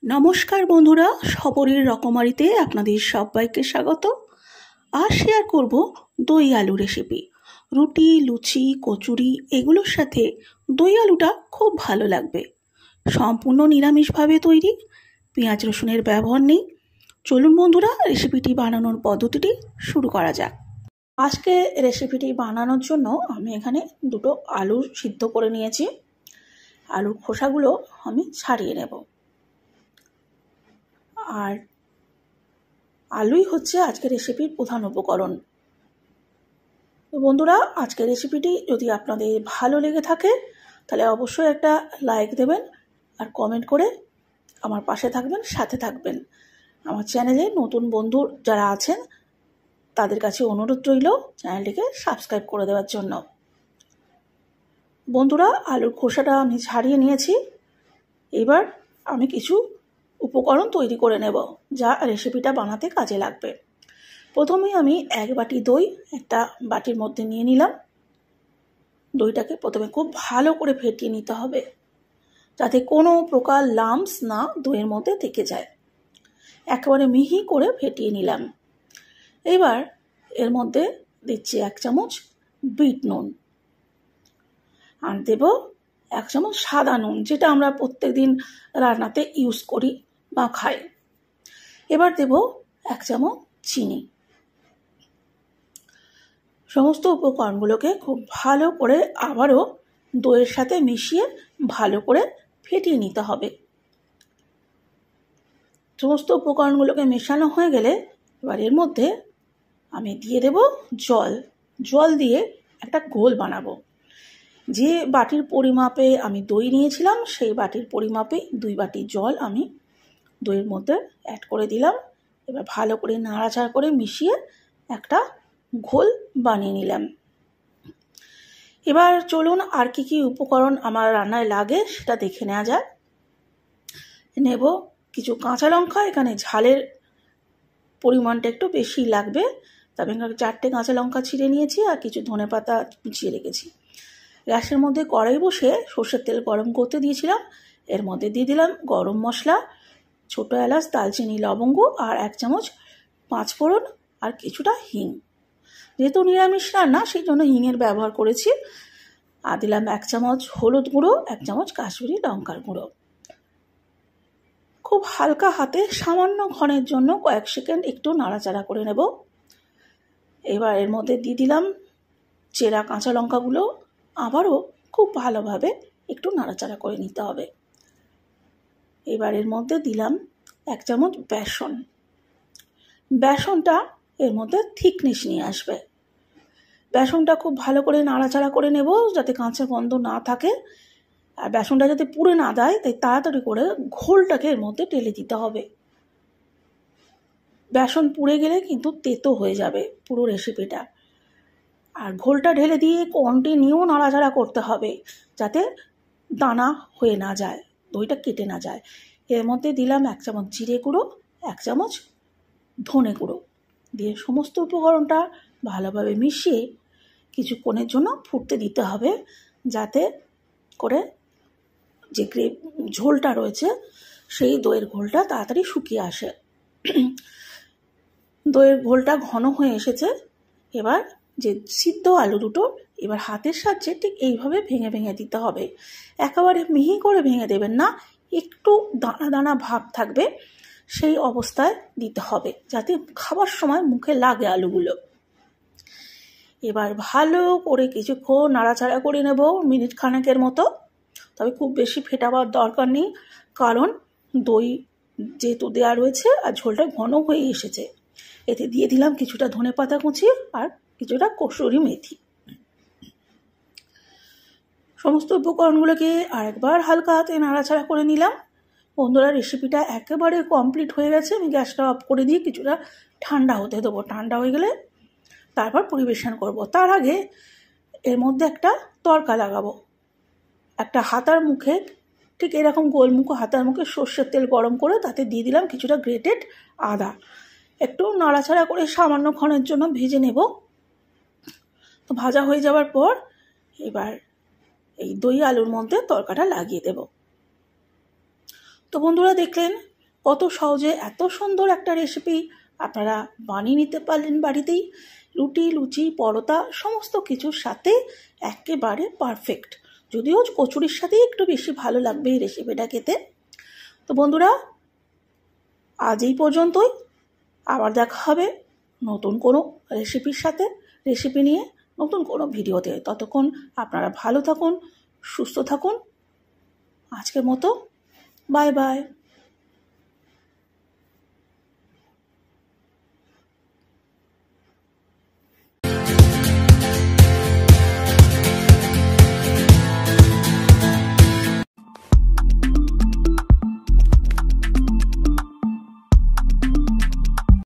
নমস্কার বন্ধুরা, সপরির রকমারিতে আপনাদের সবাইকে স্বাগত। আজ শেয়ার করব দই আলু রেসিপি। রুটি, লুচি, কচুরি এগুলোর সাথে দই আলুটা খুব ভালো লাগবে। সম্পূর্ণ নিরামিষভাবে তৈরি, পেঁয়াজ রসুনের ব্যবহার নেই। চলুন বন্ধুরা, রেসিপিটি বানানোর পদ্ধতিটি শুরু করা যাক। আজকে রেসিপিটি বানানোর জন্য আমি এখানে দুটো আলু সিদ্ধ করে নিয়েছি। আলুর খোসাগুলো আমি ছাড়িয়ে নেব। আর আলুই হচ্ছে আজকের রেসিপির প্রধান উপকরণ। তো বন্ধুরা, আজকের রেসিপিটি যদি আপনাদের ভালো লেগে থাকে তাহলে অবশ্যই একটা লাইক দেবেন আর কমেন্ট করে আমার পাশে থাকবেন, সাথে থাকবেন। আমার চ্যানেলে নতুন বন্ধু যারা আছেন তাদের কাছে অনুরোধ রইল চ্যানেলটিকে সাবস্ক্রাইব করে দেওয়ার জন্য। বন্ধুরা, আলুর খোসাটা আমি ছাড়িয়ে নিয়েছি। এবার আমি কিছু উপকরণ তৈরি করে নেব যা রেসিপিটা বানাতে কাজে লাগবে। প্রথমে আমি এক বাটি দই একটা বাটির মধ্যে নিয়ে নিলাম। দইটাকে প্রথমে খুব ভালো করে ফেটিয়ে নিতে হবে যাতে কোনো প্রকার লাম্পস না দইয়ের মধ্যে থেকে যায়। একেবারে মিহি করে ফেটিয়ে নিলাম। এবার এর মধ্যে দিচ্ছি 1 চামচ বিট নুন, আর দেব 1 চামচ সাদা নুন, যেটা আমরা প্রত্যেকদিন রান্নাতে ইউজ করি বা খাই। এবার দেব 1 চামচ চিনি। সমস্ত উপকরণগুলোকে খুব ভালো করে আবারও দইয়ের সাথে মিশিয়ে ভালো করে ফেটিয়ে নিতে হবে। সমস্ত উপকরণগুলোকে মেশানো হয়ে গেলে এবার এর মধ্যে আমি দিয়ে দেব জল। জল দিয়ে একটা ঘোল বানাবো। যে বাটির পরিমাপে আমি দই নিয়েছিলাম সেই বাটির পরিমাপে 2 বাটি জল আমি দইয়ের মধ্যে অ্যাড করে দিলাম। এবার ভালো করে নাড়াচাড়া করে মিশিয়ে একটা ঘোল বানিয়ে নিলাম। এবার চলুন আর কি উপকরণ আমার রান্নায় লাগে সেটা দেখে নেওয়া যায়। নেব কিছু কাঁচা লঙ্কা। এখানে ঝালের পরিমাণটা একটু বেশি লাগবে, তবে 4টে কাঁচা লঙ্কা ছিঁড়ে নিয়েছি আর কিছু ধনেপাতা কুচিয়ে রেখেছি। গ্যাসের মধ্যে কড়াই বসে সর্ষের তেল গরম করতে দিয়েছিলাম। এর মধ্যে দিয়ে দিলাম গরম মশলা, ছোট এলাচ, দালচিনি, লবঙ্গ আর 1 চামচ 5 ফোড়ন আর কিছুটা হিং। যেহেতু নিরামিষ রান্না সেই জন্য হিঙের ব্যবহার করেছি। আর দিলাম 1 চামচ হলুদ গুঁড়ো, 1 চামচ কাশ্মীরি লঙ্কার গুঁড়ো। খুব হালকা হাতে সামান্য ক্ষণের জন্য কয়েক সেকেন্ড একটু নাড়াচাড়া করে নেব। এবার এর মধ্যে দিয়ে দিলাম চেরা কাঁচা লঙ্কাগুলো। আবারও খুব ভালোভাবে একটু নাড়াচাড়া করে নিতে হবে। এবার এর মধ্যে দিলাম 1 চামচ বেসন। বেসনটা এর মধ্যে থিকনেস নিয়ে আসবে। বেসনটা খুব ভালো করে নাড়াচাড়া করে নেব যাতে কাঁচা গন্ধ না থাকে আর বেসনটা যাতে পুড়ে না দেয়, তাই তাড়াতাড়ি করে ঘোলটাকে এর মধ্যে ঢেলে দিতে হবে। বেসন পুড়ে গেলে কিন্তু তেতো হয়ে যাবে পুরো রেসিপিটা। আর ঘোলটা ঢেলে দিয়ে কন্টিনিউ নাড়াচাড়া করতে হবে যাতে দানা হয়ে না যায়, দইটা কেটে না যায়। এর মধ্যে দিলাম 1 চামচ জিরে গুঁড়ো, 1 চামচ ধনে গুঁড়ো দিয়ে সমস্ত উপকরণটা ভালোভাবে মিশিয়ে কিছুক্ষণের জন্য ফুটতে দিতে হবে যাতে করে যে ঝোলটা রয়েছে সেই দইয়ের ঘোলটা তাড়াতাড়ি শুকিয়ে আসে। দইয়ের ঘোলটা ঘন হয়ে এসেছে। এবার যে সিদ্ধ আলু দুটো এবার হাতের সাহায্যে ঠিক এইভাবে ভেঙে ভেঙে দিতে হবে। একেবারে মিহি করে ভেঙে দেবেন না, একটু দানা দানা ভাব থাকবে সেই অবস্থায় দিতে হবে যাতে খাবার সময় মুখে লাগে আলুগুলো। এবার ভালো করে কিছুক্ষণ নাড়াচাড়া করে নেব, মিনিট খানেকের মতো। তবে খুব বেশি ফেটাবার দরকার নেই, কারণ দই যেহেতু দেওয়া রয়েছে আর ঝোলটা ঘন হয়ে এসেছে। এতে দিয়ে দিলাম কিছুটা ধনেপাতা কুচি আর কিছুটা কসুরি মেথি। সমস্ত উপকরণগুলোকে আরেকবার হালকা হাতে নাড়াচাড়া করে নিলাম। বন্ধুরা, রেসিপিটা একেবারে কমপ্লিট হয়ে গেছে। আমি গ্যাসটা অফ করে দিয়ে কিছুটা ঠান্ডা হতে দেবো। ঠান্ডা হয়ে গেলে তারপর পরিবেশন করব। তার আগে এর মধ্যে একটা তড়কা লাগাবো। একটা হাতার মুখে, ঠিক এরকম গোলমুখো হাতার মুখে সর্ষের তেল গরম করে তাতে দিয়ে দিলাম কিছুটা গ্রেটেড আদা। একটু নাড়াচাড়া করে সামান্য ক্ষণের জন্য ভেজে নেব। তো ভাজা হয়ে যাওয়ার পর এবার এই দই আলুর মধ্যে তড়কাটা লাগিয়ে দেব। তো বন্ধুরা, দেখলেন কত সহজে এত সুন্দর একটা রেসিপি আপনারা বানিয়ে নিতে পারলেন বাড়িতেই। রুটি, লুচি, পরোটা সমস্ত কিছুর সাথে একেবারে পারফেক্ট। যদিও কচুরির সাথেই একটু বেশি ভালো লাগবে এই রেসিপিটা খেতে। তো বন্ধুরা, আজ এই পর্যন্তই। আবার দেখা হবে নতুন কোনো রেসিপি নিয়ে নতুন কোনো ভিডিওতে। ততক্ষণ আপনারা ভালো থাকুন, সুস্থ থাকুন। আজকের মতো বাই বাই।